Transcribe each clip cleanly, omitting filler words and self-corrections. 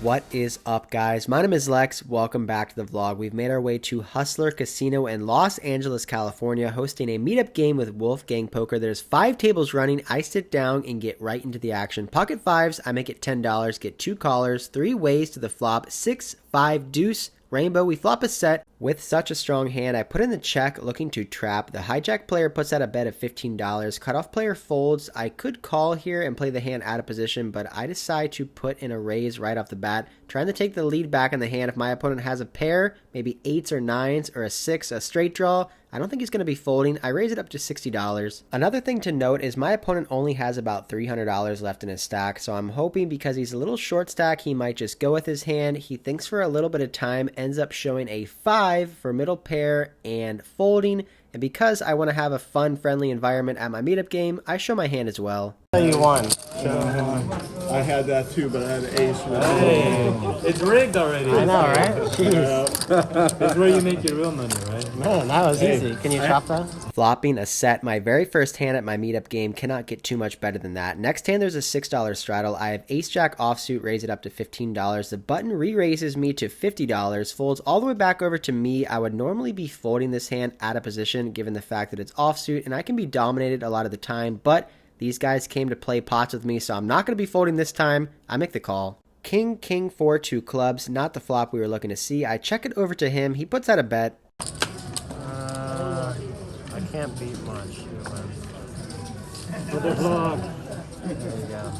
What is up, guys? My name is Lex. Welcome back to the vlog. We've made our way to Hustler Casino in Los Angeles, California, hosting a meetup game with Wolfgang Poker. There's 5 tables running. I sit down and get right into the action. Pocket fives, I make it $10, get 2 callers, 3 ways to the flop, 6, 5, deuce, rainbow. We flop a set. With such a strong hand, I put in the check looking to trap. The hijack player puts out a bet of $15. Cutoff player folds. I could call here and play the hand out of position, but I decide to put in a raise right off the bat, trying to take the lead back in the hand. If my opponent has a pair, maybe 8s or 9s or a 6, a straight draw, I don't think he's going to be folding. I raise it up to $60. Another thing to note is my opponent only has about $300 left in his stack, so I'm hoping because he's a little short stack, he might just go with his hand. He thinks for a little bit of time, ends up showing a 5 for middle pair and folding. And because I want to have a fun, friendly environment at my meetup game, I show my hand as well. You won. I had that too, but I had an ace. Hey, it's rigged already. I know, right? Jeez. It's where you make your real money, right? Man, that was easy. Can you chop that? Flopping a set, my very first hand at my meetup game, cannot get too much better than that. Next hand, there's a $6 straddle. I have ace-jack offsuit, raise it up to $15. The button re-raises me to $50, folds all the way back over to me. I would normally be folding this hand out of position, given the fact that it's offsuit, and I can be dominated a lot of the time, but these guys came to play pots with me, so I'm not going to be folding this time. I make the call. King, king, 4, 2 clubs, not the flop we were looking to see. I check it over to him. He puts out a bet. I can't beat much. For the vlog. There you go.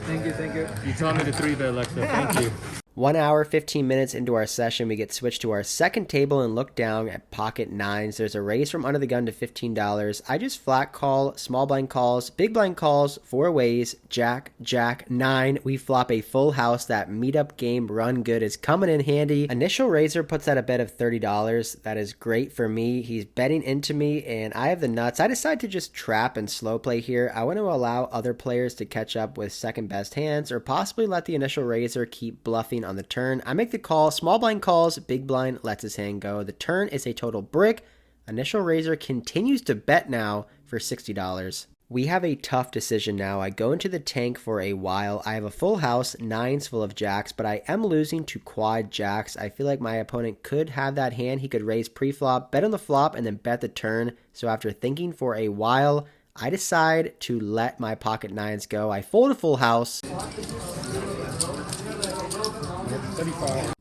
Thank you. You taught me the 3-bet, Alexa. Thank you. 1 hour, 15 minutes into our session, we get switched to our second table and look down at pocket 9s. There's a raise from under the gun to $15. I just flat call, small blind calls, big blind calls, 4 ways, jack, jack, 9. We flop a full house. That meetup game run good is coming in handy. Initial raiser puts out a bet of $30. That is great for me. He's betting into me and I have the nuts. I decide to just trap and slow play here. I want to allow other players to catch up with second best hands or possibly let the initial raiser keep bluffing on the turn. I make the call, small blind calls, big blind lets his hand go. The turn is a total brick. Initial raiser continues to bet now for $60. We have a tough decision now. I go into the tank for a while. I have a full house, 9s full of jacks, but I am losing to quad jacks. I feel like my opponent could have that hand. He could raise pre-flop, bet on the flop, and then bet the turn. So after thinking for a while, I decide to let my pocket 9s go. I fold a full house.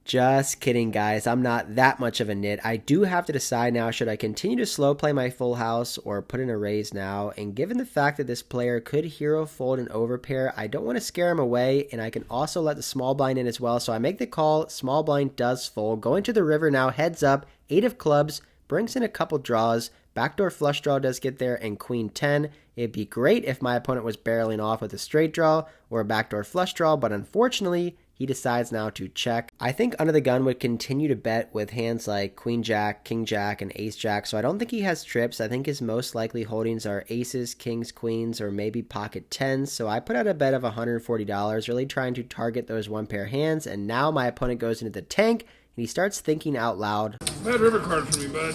Just kidding, guys. I'm not that much of a nit. I do have to decide now, should I continue to slow play my full house or put in a raise now? And given the fact that this player could hero fold an overpair, I don't want to scare him away, and I can also let the small blind in as well. So I make the call. Small blind does fold. Going to the river now, heads up, 8 of clubs, brings in a couple draws. Backdoor flush draw does get there, and queen 10. It'd be great if my opponent was barreling off with a straight draw or a backdoor flush draw, but unfortunately, he decides now to check. I think under the gun would continue to bet with hands like queen jack, king jack, and ace jack, so I don't think he has trips. I think his most likely holdings are aces, kings, queens, or maybe pocket 10s, so I put out a bet of $140, really trying to target those one pair hands, and now my opponent goes into the tank, and he starts thinking out loud. Bad river card for me, bud.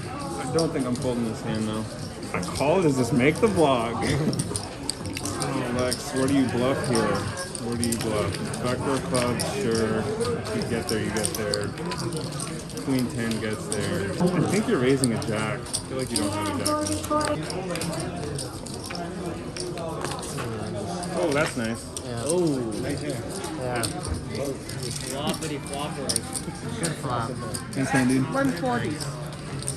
I don't think I'm folding this hand, though. I call it as just make the vlog. Oh, Lex, where do you bluff here? Where do you bluff? Backdoor club, sure. If you get there, you get there. Queen 10 gets there. I think you're raising a jack. I feel like you don't have a jack. Oh, that's nice. Yeah. Oh, right there. Yeah. Floppity floppers. Good flop. Nice hand, dude. 140.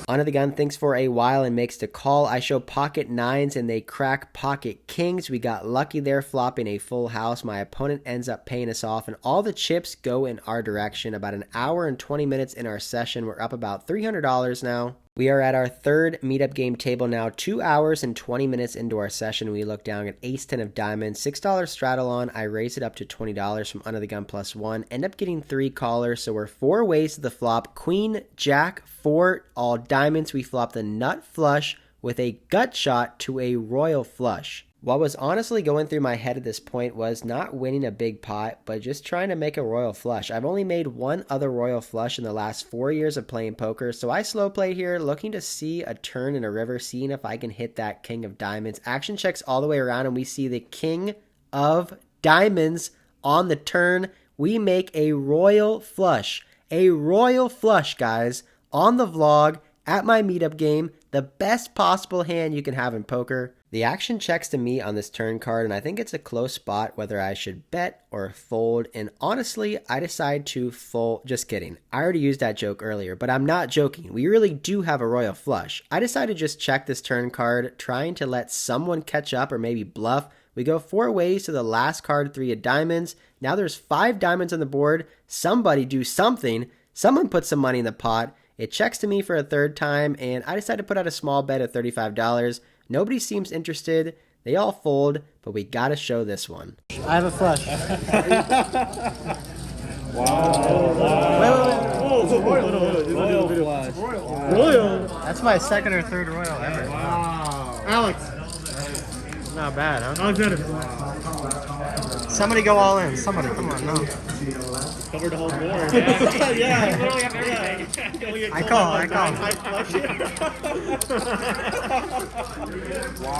Under the gun thinks for a while and makes the call. I show pocket 9s and they crack pocket kings. We got lucky there, flopping a full house. My opponent ends up paying us off and all the chips go in our direction. About an hour and 20 minutes in our session. We're up about $300 now. We are at our third meetup game table now, 2 hours and 20 minutes into our session. We look down at ace 10 of diamonds, $6 straddle on. I raise it up to $20 from under the gun plus 1. End up getting 3 callers, so we're 4 ways to the flop. Queen, jack, 4, all diamonds. We flop the nut flush with a gut shot to a royal flush. What was honestly going through my head at this point was not winning a big pot, but just trying to make a royal flush. I've only made one other royal flush in the last 4 years of playing poker, so I slow play here, looking to see a turn in a river, seeing if I can hit that king of diamonds. Action checks all the way around, and we see the king of diamonds on the turn, we make a royal flush. A royal flush, guys, on the vlog at my meetup game. The best possible hand you can have in poker. The action checks to me on this turn card, and I think it's a close spot whether I should bet or fold. And honestly, I decide to fold. Just kidding. I already used that joke earlier, but I'm not joking. We really do have a royal flush. I decided to just check this turn card, trying to let someone catch up or maybe bluff. We go 4 ways to the last card, 3 of diamonds. Now there's 5 diamonds on the board. Somebody do something. Someone put some money in the pot. It checks to me for a third time, and I decided to put out a small bet of $35. Nobody seems interested. They all fold, but we gotta show this one. I have a flush. Royal. That's my second or third royal ever. Wow. Alex. Not bad, huh? Alexander. Somebody go all in. Somebody, come on, no. Covered the whole board. Yeah. You literally have everything. I call.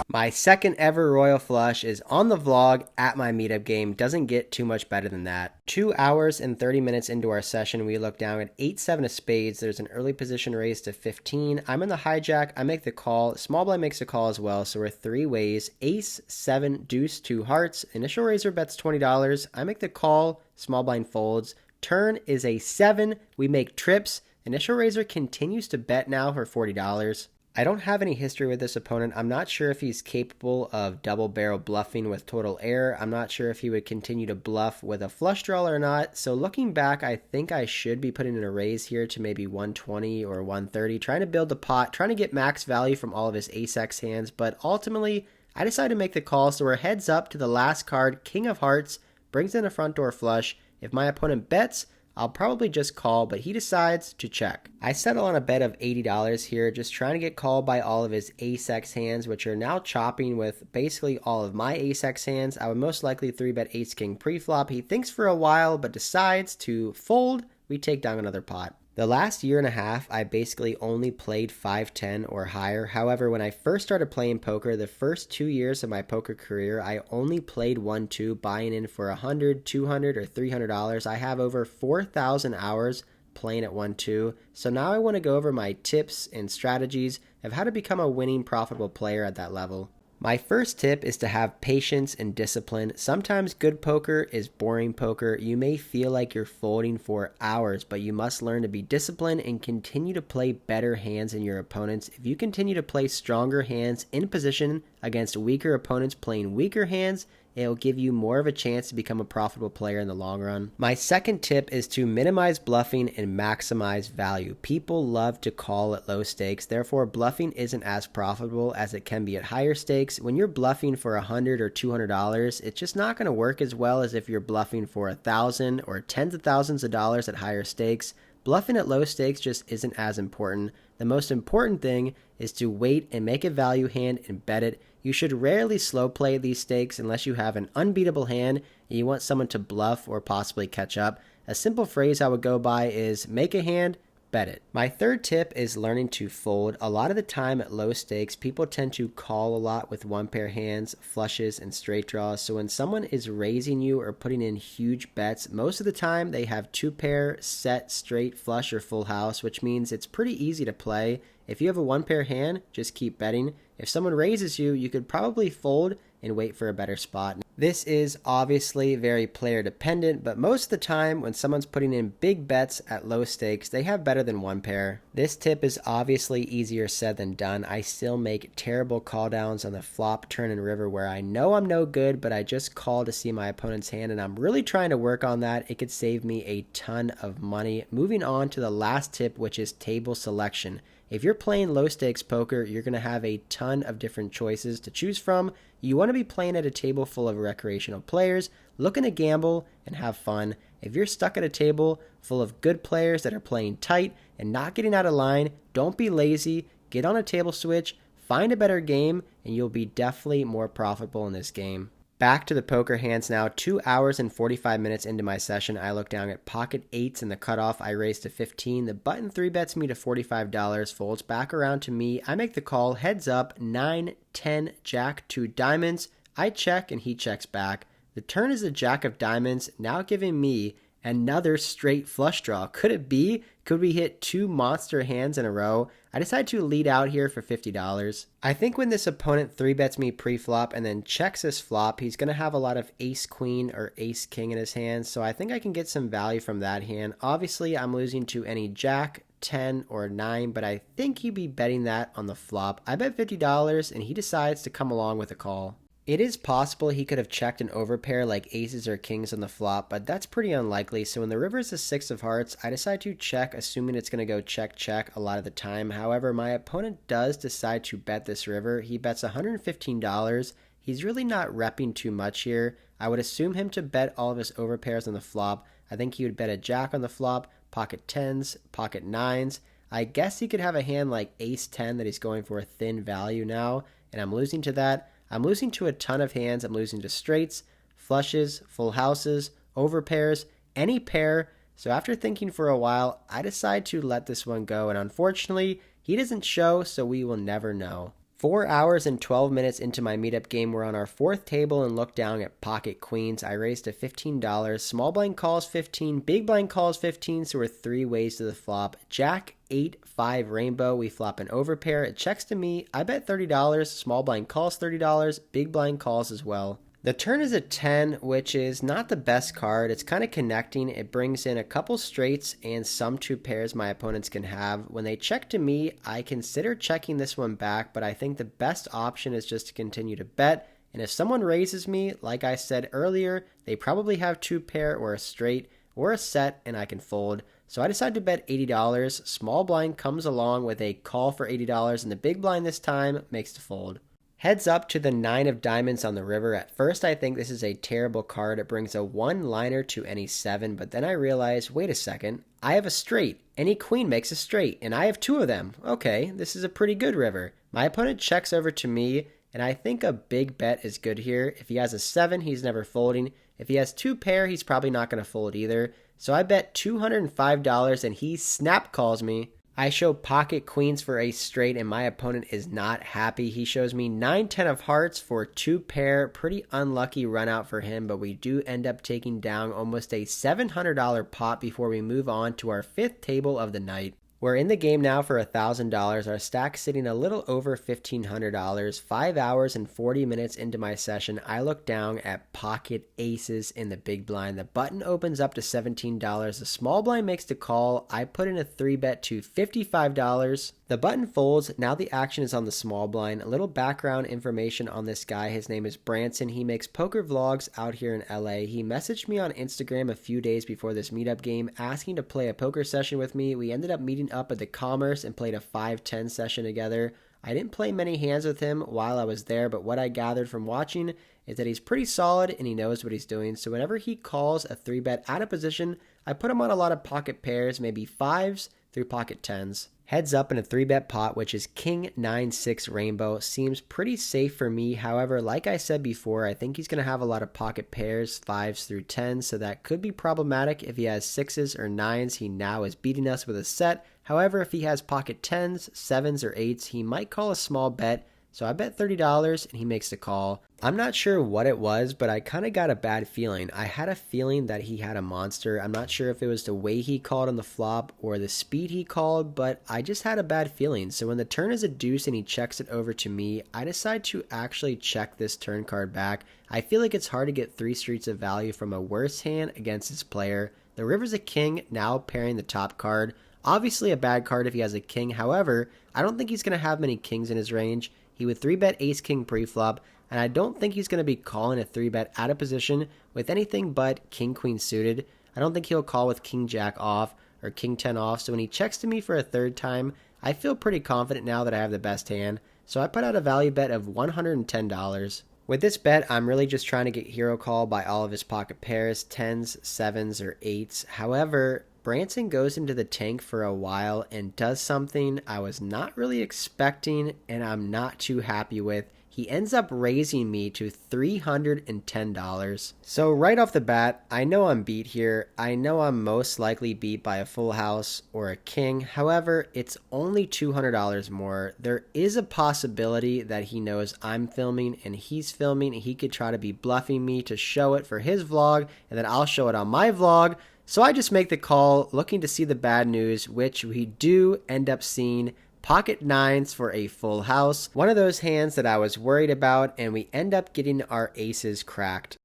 My second ever royal flush is on the vlog at my meetup game. Doesn't get too much better than that. 2 hours and 30 minutes into our session, we look down at 8-7 of spades. There's an early position raise to 15. I'm in the hijack. I make the call. Small blind makes a call as well. So we're 3 ways. Ace, 7, deuce, 2 hearts. Initial raiser bets $20. I make the call. Small blind folds. Turn is a 7. We make trips. Initial raiser continues to bet now for $40. I don't have any history with this opponent. I'm not sure if he's capable of double barrel bluffing with total air. I'm not sure if he would continue to bluff with a flush draw or not. So looking back, I think I should be putting in a raise here to maybe 120 or 130, trying to build the pot, trying to get max value from all of his ace-x hands. But ultimately, I decided to make the call. So we're heads up to the last card, King of Hearts, brings in a front door flush. If my opponent bets, I'll probably just call, but he decides to check. I settle on a bet of $80 here, just trying to get called by all of his ace-x hands, which are now chopping with basically all of my ace-x hands. I would most likely 3-bet ace-king pre-flop. He thinks for a while, but decides to fold. We take down another pot. The last year and a half, I basically only played 5-10 or higher. However, when I first started playing poker, the first 2 years of my poker career, I only played 1-2, buying in for $100, $200, or $300. I have over 4,000 hours playing at 1-2. So now I want to go over my tips and strategies of how to become a winning, profitable player at that level. My first tip is to have patience and discipline. Sometimes good poker is boring poker. You may feel like you're folding for hours, but you must learn to be disciplined and continue to play better hands than your opponents. If you continue to play stronger hands in position against weaker opponents playing weaker hands, it'll give you more of a chance to become a profitable player in the long run. My second tip is to minimize bluffing and maximize value. People love to call at low stakes, therefore bluffing isn't as profitable as it can be at higher stakes. When you're bluffing for $100 or $200, it's just not going to work as well as if you're bluffing for $1,000 or tens of thousands of dollars at higher stakes. Bluffing at low stakes just isn't as important. The most important thing is to wait and make a value hand and bet it. You should rarely slow play these stakes unless you have an unbeatable hand and you want someone to bluff or possibly catch up. A simple phrase I would go by is make a hand, bet it. My third tip is learning to fold. A lot of the time at low stakes, people tend to call a lot with one pair hands, flushes, and straight draws. So when someone is raising you or putting in huge bets, most of the time they have 2 pair, set, straight, flush, or full house, which means it's pretty easy to play. If you have a 1 pair hand, just keep betting. If someone raises you, you could probably fold and wait for a better spot. This is obviously very player dependent, but most of the time when someone's putting in big bets at low stakes, they have better than 1 pair. This tip is obviously easier said than done. I still make terrible call downs on the flop, turn, and river where I know I'm no good, but I just call to see my opponent's hand, and I'm really trying to work on that. It could save me a ton of money. Moving on to the last tip, which is table selection. If you're playing low stakes poker, you're going to have a ton of different choices to choose from. You want to be playing at a table full of recreational players, looking to gamble and have fun. If you're stuck at a table full of good players that are playing tight and not getting out of line, don't be lazy. Get on a table switch, find a better game, and you'll be definitely more profitable in this game. Back to the poker hands now. 2 hours and 45 minutes into my session, I look down at pocket 8s in the cutoff. I raise to 15. The button 3-bets me to $45, folds back around to me. I make the call, heads up, 9, 10, jack, 2 diamonds. I check and he checks back. The turn is a jack of diamonds, now giving me another straight flush draw. Could it be? Could we hit 2 monster hands in a row? I decided to lead out here for $50. I think when this opponent 3-bets me pre-flop and then checks this flop, he's going to have a lot of ace-queen or ace-king in his hand, so I think I can get some value from that hand. Obviously, I'm losing to any jack, 10, or 9, but I think he'd be betting that on the flop. I bet $50, and he decides to come along with a call. It is possible he could have checked an overpair like aces or kings on the flop, but that's pretty unlikely. So when the river is a 6 of hearts, I decide to check, assuming it's going to go check, check a lot of the time. However, my opponent does decide to bet this river. He bets $115. He's really not repping too much here. I would assume him to bet all of his overpairs on the flop. I think he would bet a jack on the flop, pocket 10s, pocket 9s. I guess he could have a hand like ace 10 that he's going for a thin value now, and I'm losing to that. I'm losing to a ton of hands. I'm losing to straights, flushes, full houses, overpairs, any pair. So after thinking for a while, I decide to let this one go. And unfortunately, he doesn't show, so we will never know. 4 hours and 12 minutes into my meetup game, we're on our 4th table and look down at pocket queens. I raised to $15. Small blind calls 15, big blind calls 15, so we're 3 ways to the flop. Jack, 8, 5 rainbow. We flop an overpair. It checks to me. I bet $30. Small blind calls $30. Big blind calls as well. The turn is a 10, which is not the best card. It's kind of connecting. It brings in a couple straights and some 2 pairs my opponents can have. When they check to me, I consider checking this one back, but I think the best option is just to continue to bet. And if someone raises me, like I said earlier, they probably have 2 pair or a straight or a set, and I can fold. So I decided to bet $80. Small blind comes along with a call for $80, and the big blind this time makes the fold. Heads up to the 9 of diamonds on the river. At first I think this is a terrible card. It brings a 1-liner to any 7, but then I realize, wait a second, I have a straight. Any queen makes a straight, and I have 2 of them. Okay, this is a pretty good river. My opponent checks over to me, and I think a big bet is good here. If he has a 7, he's never folding. If he has 2 pair, he's probably not going to fold either. So I bet $205, and he snap calls me. I show pocket queens for ace straight, and my opponent is not happy. He shows me 9-10 of hearts for 2 pair. Pretty unlucky run out for him, but we do end up taking down almost a $700 pot before we move on to our 5th table of the night. We're in the game now for $1,000. Our stack sitting a little over $1,500. 5 hours and 40 minutes into my session, I look down at pocket aces in the big blind. The button opens up to $17. The small blind makes the call. I put in a 3-bet to $55. The button folds. Now the action is on the small blind. A little background information on this guy. His name is Branson. He makes poker vlogs out here in LA. He messaged me on Instagram a few days before this meetup game asking to play a poker session with me. We ended up meeting up at the Commerce and played a 5-10 session together. I didn't play many hands with him while I was there, but what I gathered from watching is that he's pretty solid and he knows what he's doing. So whenever he calls a 3-bet out of position, I put him on a lot of pocket pairs, maybe 5s through pocket 10s. Heads up in a 3-bet pot, which is king 9-6 rainbow. Seems pretty safe for me. However, like I said before, I think he's going to have a lot of pocket pairs, 5s through 10s, so that could be problematic. If he has 6s or 9s, he now is beating us with a set. However, if he has pocket 10s, 7s, or 8s, he might call a small bet. So I bet $30 and he makes the call. I'm not sure what it was, but I kind of got a bad feeling. I had a feeling that he had a monster. I'm not sure if it was the way he called on the flop or the speed he called, but I just had a bad feeling. So when the turn is a deuce and he checks it over to me, I decide to actually check this turn card back. I feel like it's hard to get 3 streets of value from a worse hand against his player. The river's a king, now pairing the top card. Obviously a bad card if he has a king. However, I don't think he's going to have many kings in his range. He would 3-bet ace-king pre-flop, and I don't think he's going to be calling a 3-bet out of position with anything but king-queen suited. I don't think he'll call with king-jack off or king-10 off, so when he checks to me for a 3rd time, I feel pretty confident now that I have the best hand, so I put out a value bet of $110. With this bet, I'm really just trying to get hero call by all of his pocket pairs, 10s, 7s, or 8s. However, Branson goes into the tank for a while and does something I was not really expecting and I'm not too happy with. he ends up raising me to $310. So right off the bat, I know I'm beat here. I know I'm most likely beat by a full house or a king. However, it's only $200 more. There is a possibility that he knows I'm filming and he's filming, and he could try to be bluffing me to show it for his vlog, and then I'll show it on my vlog. So I just make the call, looking to see the bad news, which we do end up seeing. Pocket nines for a full house. One of those hands that I was worried about, and we end up getting our aces cracked.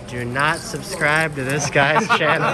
Do not subscribe to this guy's channel.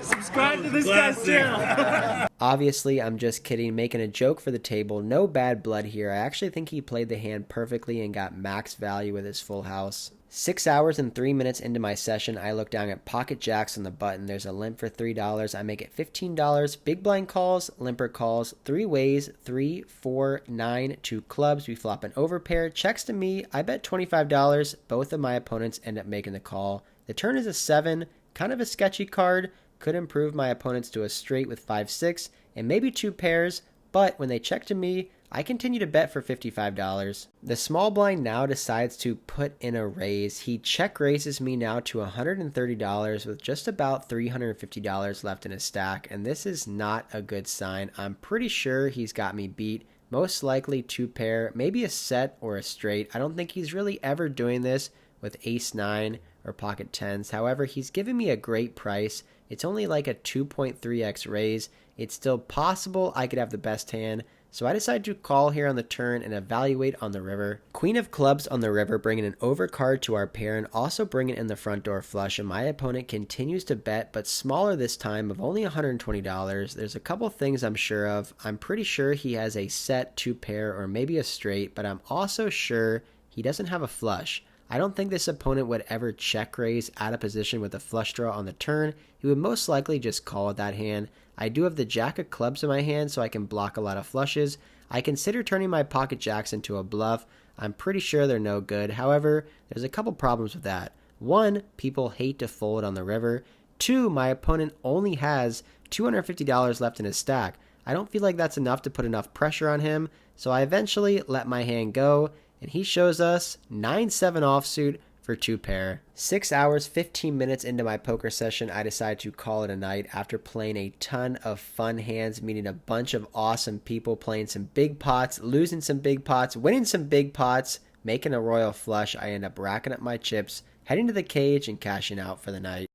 Subscribe to this guy's channel. Obviously, I'm just kidding, making a joke for the table. No bad blood here. I actually think he played the hand perfectly and got max value with his full house. 6 hours and 3 minutes into my session, I look down at pocket jacks on the button. There's a limp for $3. I make it $15. Big blind calls, limper calls, 3 ways, 3, 4, 9, 2 clubs. We flop an overpair. Checks to me. I bet $25. Both of my opponents end up making the call. The turn is a 7, kind of a sketchy card. Could improve my opponents to a straight with 5-6 and maybe 2 pairs, but when they check to me, I continue to bet for $55. The small blind now decides to put in a raise. He check raises me now to $130 with just about $350 left in his stack, and this is not a good sign. I'm pretty sure he's got me beat. Most likely 2 pair, maybe a set or a straight. I don't think he's really ever doing this with ace 9 or pocket 10s. However, he's giving me a great price. It's only like a 2.3x raise. It's still possible I could have the best hand. So I decide to call here on the turn and evaluate on the river. Queen of clubs on the river, bringing an overcard to our pair and also bringing in the front door flush. And my opponent continues to bet, but smaller this time, of only $120. There's a couple things I'm sure of. I'm pretty sure he has a set 2 pair or maybe a straight, but I'm also sure he doesn't have a flush. I don't think this opponent would ever check raise out of position with a flush draw on the turn. He would most likely just call with that hand. I do have the jack of clubs in my hand, so I can block a lot of flushes. I consider turning my pocket jacks into a bluff. I'm pretty sure they're no good. However, there's a couple problems with that. 1, people hate to fold on the river. 2, my opponent only has $250 left in his stack. I don't feel like that's enough to put enough pressure on him, so I eventually let my hand go, and he shows us 9-7 offsuit for 2 pair. 6 hours, 15 minutes into my poker session, I decide to call it a night after playing a ton of fun hands, meeting a bunch of awesome people, playing some big pots, losing some big pots, winning some big pots, making a royal flush. I end up racking up my chips, heading to the cage, and cashing out for the night.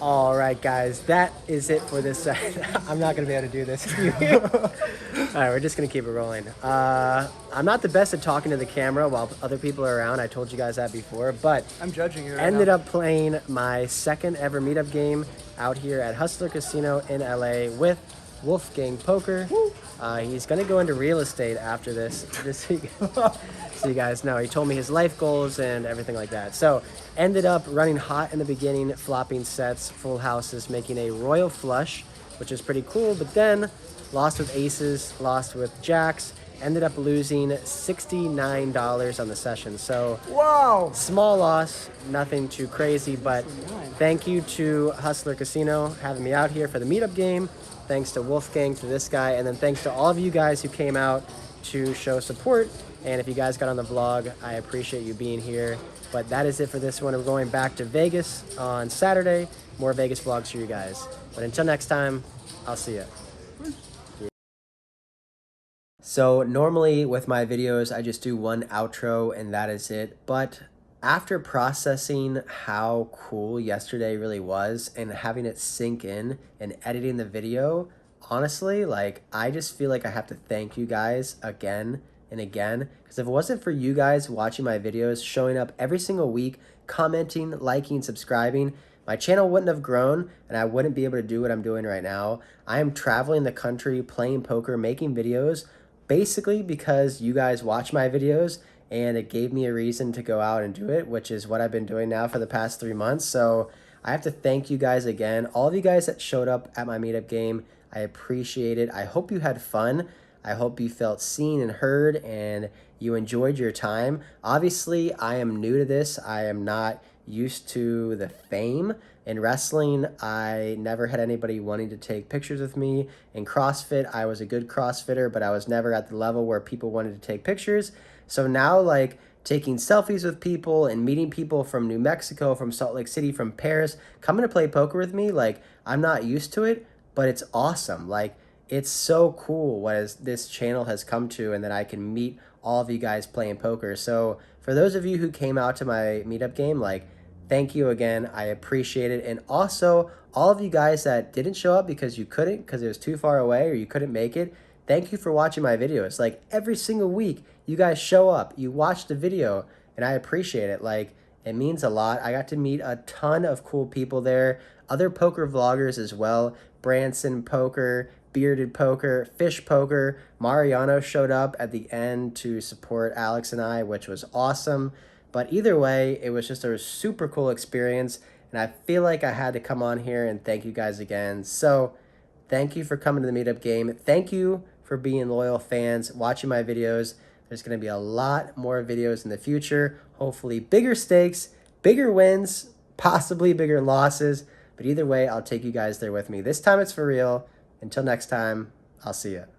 All right, guys, that is it for this side. I'm not going to be able to do this. All right, we're just going to keep it rolling. I'm not the best at talking to the camera while other people are around. I told you guys that before, but I'm judging you right ended now. up playing my second ever meetup game out here at Hustler Casino in LA with Wolfgang Poker. He's going to go into real estate after this week. So you guys know, he told me his life goals and everything like that. So ended up running hot in the beginning, flopping sets, full houses, making a royal flush, which is pretty cool. But then lost with aces, lost with jacks, ended up losing $69 on the session. So Wow! small loss, nothing too crazy, but thank you to Hustler Casino having me out here for the meetup game. Thanks to Wolfgang, to this guy, and then thanks to all of you guys who came out to show support. And if you guys got on the vlog, I appreciate you being here. But that is it for this one. We're going back to Vegas on Saturday. More Vegas vlogs for you guys. But until next time, I'll see you. So normally with my videos, I just do one outro and that is it. But after processing how cool yesterday really was and having it sink in and editing the video, honestly, like, I just feel like I have to thank you guys again and again, because if it wasn't for you guys watching my videos, showing up every single week, commenting, liking, subscribing, my channel wouldn't have grown and I wouldn't be able to do what I'm doing right now. I am traveling the country, playing poker, making videos, basically because you guys watch my videos and it gave me a reason to go out and do it, which is what I've been doing now for the past 3 months. So I have to thank you guys again. All of you guys that showed up at my meetup game, I appreciate it. I hope you had fun. I hope you felt seen and heard and you enjoyed your time. Obviously, I am new to this. I am not used to the fame. In wrestling, I never had anybody wanting to take pictures with me. In CrossFit, I was a good CrossFitter, but I was never at the level where people wanted to take pictures. So now, like, taking selfies with people and meeting people from New Mexico, from Salt Lake City, from Paris, coming to play poker with me, like, I'm not used to it, but it's awesome. Like, it's so cool this channel has come to, and that I can meet all of you guys playing poker. So for those of you who came out to my meetup game, like, thank you again. I appreciate it. And also, all of you guys that didn't show up because you couldn't, because it was too far away or you couldn't make it, thank you for watching my videos. Like, every single week, you guys show up, you watch the video, and I appreciate it. Like, it means a lot. I got to meet a ton of cool people there, other poker vloggers as well, Branson Poker, Bearded Poker, Fish Poker. Mariano showed up at the end to support Alex and I, which was awesome. But either way, it was just a super cool experience, and I feel like I had to come on here and thank you guys again. So thank you for coming to the meetup game. Thank you for being loyal fans, watching my videos. There's going to be a lot more videos in the future, hopefully bigger stakes, bigger wins, possibly bigger losses. But either way, I'll take you guys there with me. This time it's for real. Until next time, I'll see you.